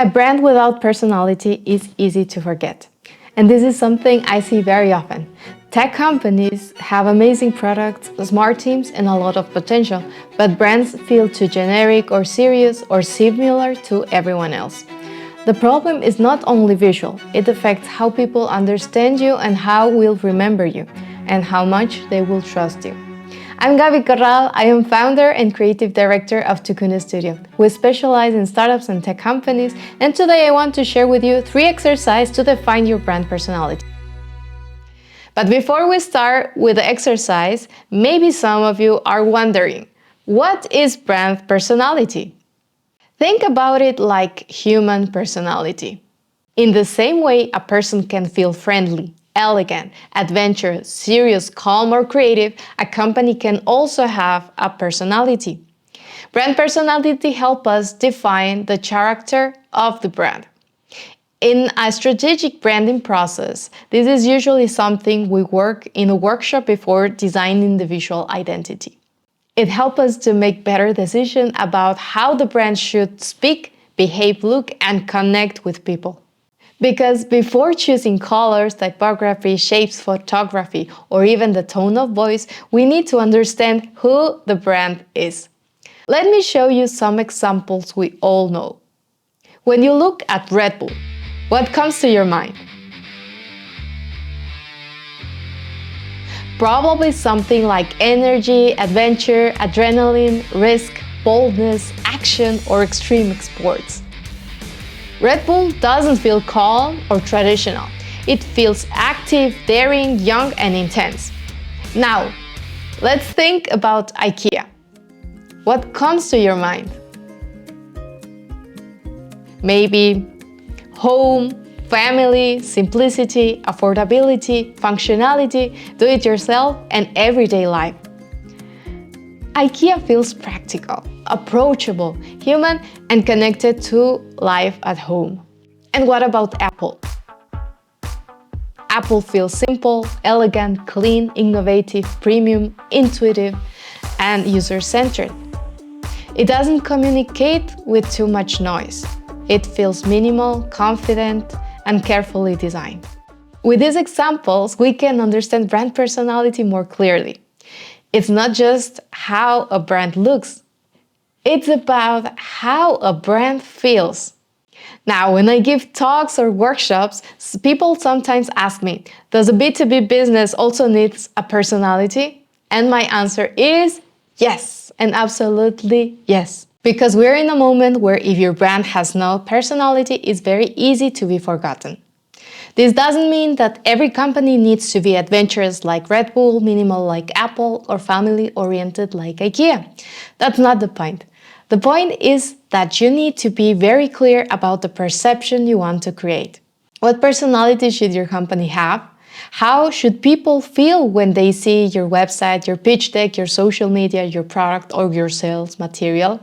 A brand without personality is easy to forget. And this is something I see very often. Tech companies have amazing products, smart teams, and a lot of potential, but brands feel too generic or serious or similar to everyone else. The problem is not only visual, it affects how people understand you and how will remember you, and how much they will trust you. I'm Gaby Corral. I am founder and creative director of Tukuna Studio. We specialize in startups and tech companies, and today I want to share with you 3 exercises to define your brand personality. But before we start with the exercise, maybe some of you are wondering, what is brand personality? Think about it like human personality. In the same way a person can feel friendly, elegant, adventurous, serious, calm, or creative, a company can also have a personality. Brand personality helps us define the character of the brand. In a strategic branding process, this is usually something we work in a workshop before designing the visual identity. It helps us to make better decisions about how the brand should speak, behave, look, and connect with people. Because before choosing colors, typography, shapes, photography, or even the tone of voice, we need to understand who the brand is. Let me show you some examples we all know. When you look at Red Bull, what comes to your mind? Probably something like energy, adventure, adrenaline, risk, boldness, action, or extreme sports. Red Bull doesn't feel calm or traditional. It feels active, daring, young, and intense. Now, let's think about IKEA. What comes to your mind? Maybe home, family, simplicity, affordability, functionality, do-it-yourself, and everyday life. IKEA feels practical, approachable, human, and connected to life at home. And what about Apple? Apple feels simple, elegant, clean, innovative, premium, intuitive, and user-centered. It doesn't communicate with too much noise. It feels minimal, confident, and carefully designed. With these examples, we can understand brand personality more clearly. It's not just how a brand looks, it's about how a brand feels. Now, when I give talks or workshops, people sometimes ask me, does a B2B business also need a personality? And my answer is yes, and absolutely yes. Because we're in a moment where if your brand has no personality, it's very easy to be forgotten. This doesn't mean that every company needs to be adventurous like Red Bull, minimal like Apple, or family-oriented like IKEA. That's not the point. The point is that you need to be very clear about the perception you want to create. What personality should your company have? How should people feel when they see your website, your pitch deck, your social media, your product, or your sales material?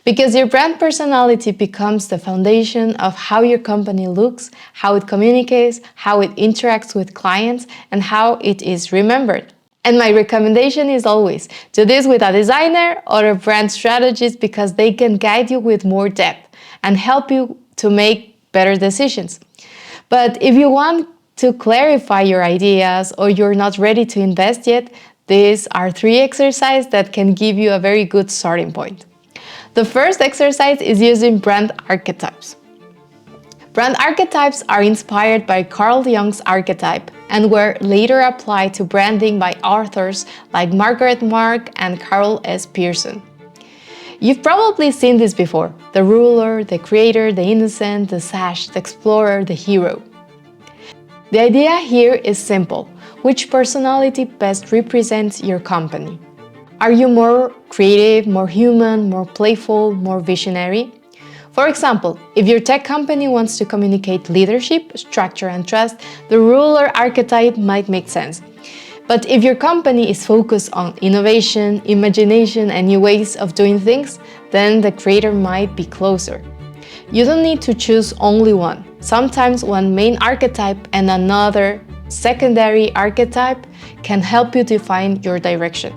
Because your brand personality becomes the foundation of how your company looks, how it communicates, how it interacts with clients, and how it is remembered. And my recommendation is always do this with a designer or a brand strategist because they can guide you with more depth and help you to make better decisions. But if you want to clarify your ideas or you're not ready to invest yet, these are 3 exercises that can give you a very good starting point. The first exercise is using brand archetypes. Brand archetypes are inspired by Carl Jung's archetype and were later applied to branding by authors like Margaret Mark and Carol S. Pearson. You've probably seen this before: the ruler, the creator, the innocent, the sage, the explorer, the hero. The idea here is simple: which personality best represents your company? Are you more creative, more human, more playful, more visionary? For example, if your tech company wants to communicate leadership, structure, and trust, the ruler archetype might make sense. But if your company is focused on innovation, imagination, and new ways of doing things, then the creator might be closer. You don't need to choose only one. Sometimes one main archetype and another secondary archetype can help you define your direction.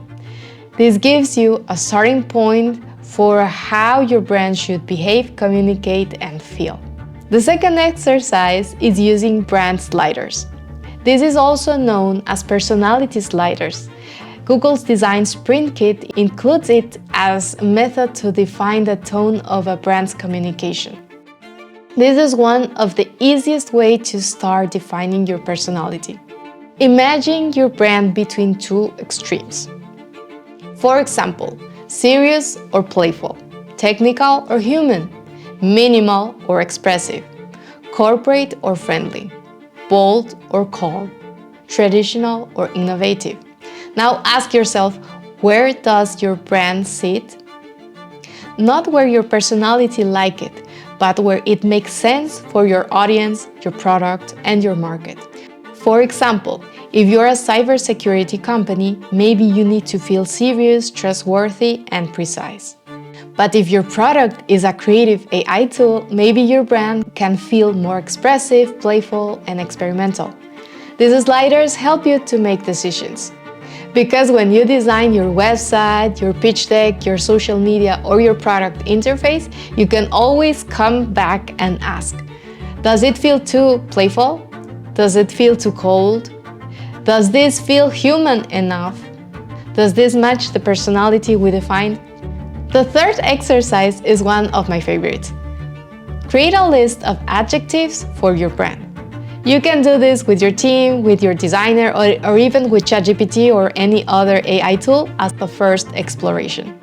This gives you a starting point for how your brand should behave, communicate, and feel. The second exercise is using brand sliders. This is also known as personality sliders. Google's Design Sprint Kit includes it as a method to define the tone of a brand's communication. This is one of the easiest ways to start defining your personality. Imagine your brand between two extremes. For example, serious or playful, technical or human, minimal or expressive, corporate or friendly, bold or calm, traditional or innovative. Now ask yourself, where does your brand sit? Not where your personality like it, but where it makes sense for your audience, your product, and your market. For example, if you're a cybersecurity company, maybe you need to feel serious, trustworthy, and precise. But if your product is a creative AI tool, maybe your brand can feel more expressive, playful, and experimental. These sliders help you to make decisions. Because when you design your website, your pitch deck, your social media, or your product interface, you can always come back and ask, does it feel too playful? Does it feel too cold? Does this feel human enough? Does this match the personality we defined? The third exercise is one of my favorites. Create a list of adjectives for your brand. You can do this with your team, with your designer, or even with ChatGPT or any other AI tool as the first exploration.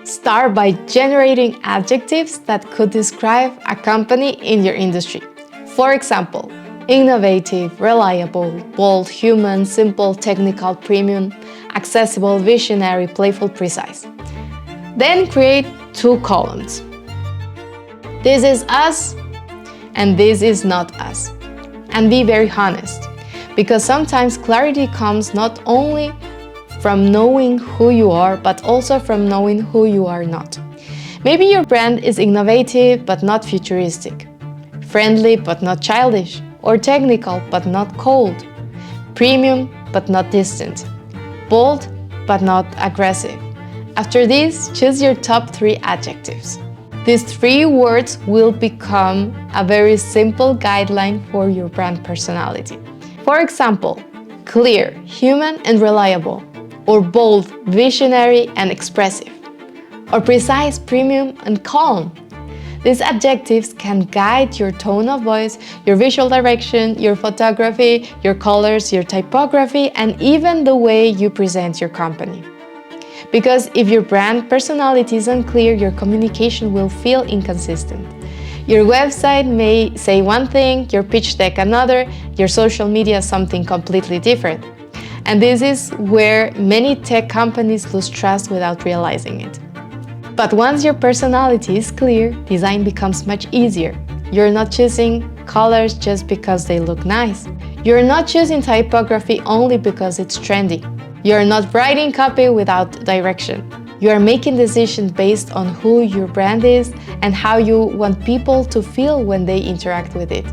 Start by generating adjectives that could describe a company in your industry. For example, innovative, reliable, bold, human, simple, technical, premium, accessible, visionary, playful, precise. Then create two columns. This is us, and this is not us. And be very honest, because sometimes clarity comes not only from knowing who you are, but also from knowing who you are not. Maybe your brand is innovative but not futuristic, friendly but not childish, or technical but not cold, premium but not distant, bold but not aggressive. After this, choose your top 3 adjectives. These 3 words will become a very simple guideline for your brand personality. For example, clear, human and reliable, or bold, visionary and expressive, or precise, premium and calm. These adjectives can guide your tone of voice, your visual direction, your photography, your colors, your typography, and even the way you present your company. Because if your brand personality is unclear, your communication will feel inconsistent. Your website may say one thing, your pitch deck another, your social media something completely different. And this is where many tech companies lose trust without realizing it. But once your personality is clear, design becomes much easier. You're not choosing colors just because they look nice. You're not choosing typography only because it's trendy. You're not writing copy without direction. You are making decisions based on who your brand is and how you want people to feel when they interact with it.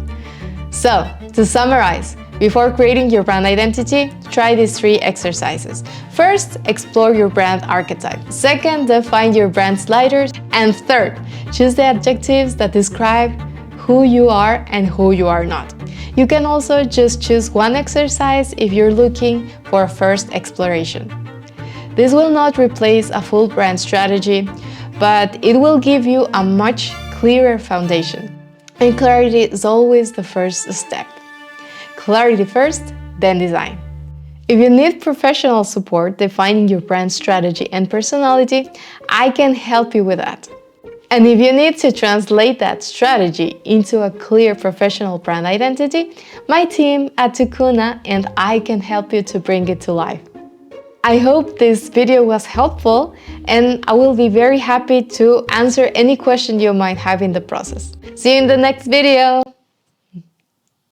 So, to summarize, before creating your brand identity, try these 3 exercises. First, explore your brand archetype. Second, define your brand sliders. And third, choose the adjectives that describe who you are and who you are not. You can also just choose one exercise if you're looking for a first exploration. This will not replace a full brand strategy, but it will give you a much clearer foundation. And clarity is always the first step. Clarity first, then design. If you need professional support defining your brand strategy and personality, I can help you with that. And if you need to translate that strategy into a clear professional brand identity, my team at Tukuna and I can help you to bring it to life. I hope this video was helpful, and I will be very happy to answer any question you might have in the process. See you in the next video!